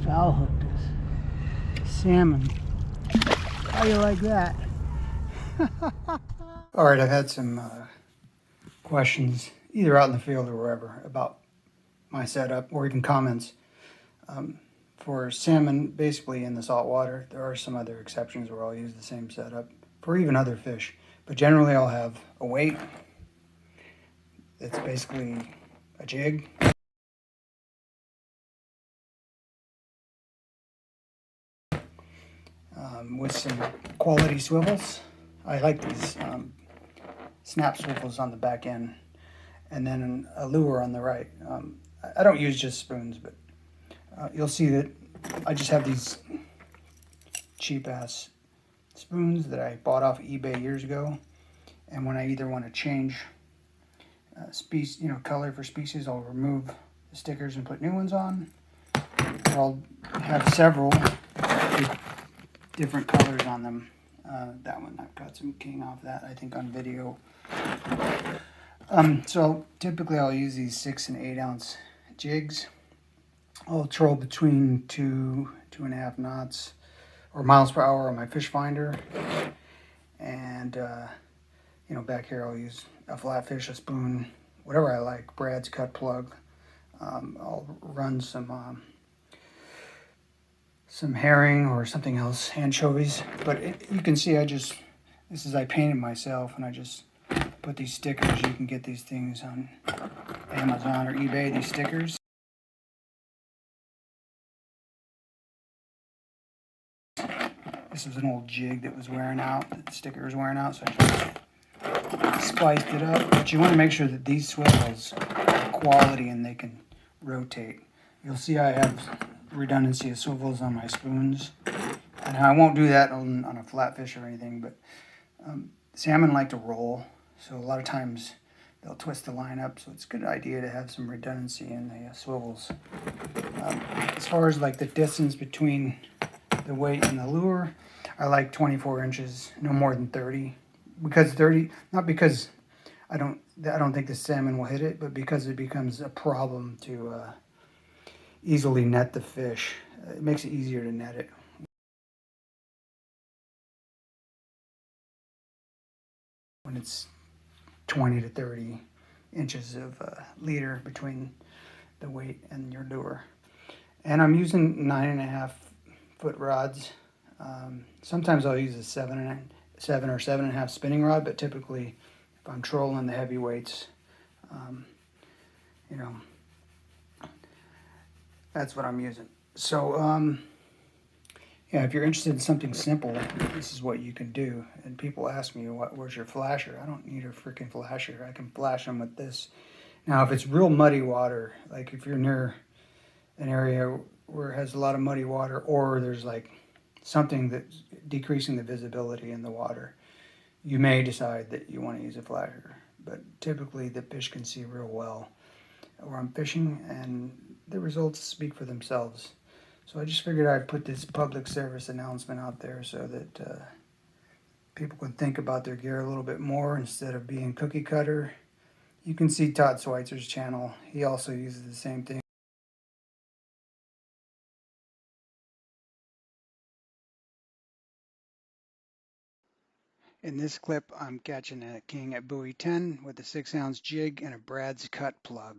foul hooked us. Salmon. How do you like that? All right, I've had some questions, either out in the field or wherever, about my setup, or even comments. For salmon, basically in the salt water, there are some other exceptions where I'll use the same setup for even other fish. But generally I'll have a weight. It's basically a jig. With some quality swivels. I like these snap swivels on the back end, and then a lure on the right. I don't use just spoons, but you'll see that I just have these cheap ass spoons that I bought off eBay years ago, and when I either want to change color for species, I'll remove the stickers and put new ones on. I'll have several different colors on them. That one, I've got some king off that, I think, on video. So typically I'll use these 6 and 8 ounce jigs. I'll troll between 2.5 knots or miles per hour on my fish finder. And, back here I'll use a flatfish, a spoon, whatever I like, Brad's cut plug. I'll run some herring or something else, anchovies. But you can see I painted myself, and I just put these stickers. You can get these things on Amazon or eBay, these stickers. This was an old jig that was wearing out, the sticker was wearing out, so I just spliced it up. But you want to make sure that these swivels are quality and they can rotate. You'll see I have redundancy of swivels on my spoons, and I won't do that on a flatfish or anything, but salmon like to roll, so a lot of times they'll twist the line up, so it's a good idea to have some redundancy in the swivels. As far as like the distance between the weight and the lure, I like 24 inches, no more than 30. Because 30, not because I don't think the salmon will hit it, but because it becomes a problem to easily net the fish. It makes it easier to net it. When it's 20 to 30 inches of leader between the weight and your lure. And I'm using 9.5 foot rods. Sometimes I'll use a 7 or 7.5 spinning rod, but typically if I'm trolling the heavyweights, that's what I'm using. So, if you're interested in something simple, this is what you can do. And people ask me, where's your flasher? I don't need a freaking flasher. I can flash them with this. Now, if it's real muddy water, like if you're near an area where it has a lot of muddy water, or there's like something that's decreasing the visibility in the water, you may decide that you want to use a flasher. But typically the fish can see real well where I'm fishing, and the results speak for themselves. So I just figured I'd put this public service announcement out there so that people can think about their gear a little bit more instead of being cookie cutter. You can see Todd Schweitzer's channel. He also uses the same thing. In this clip, I'm catching a king at buoy 10 with a 6 ounce jig and a Brad's cut plug.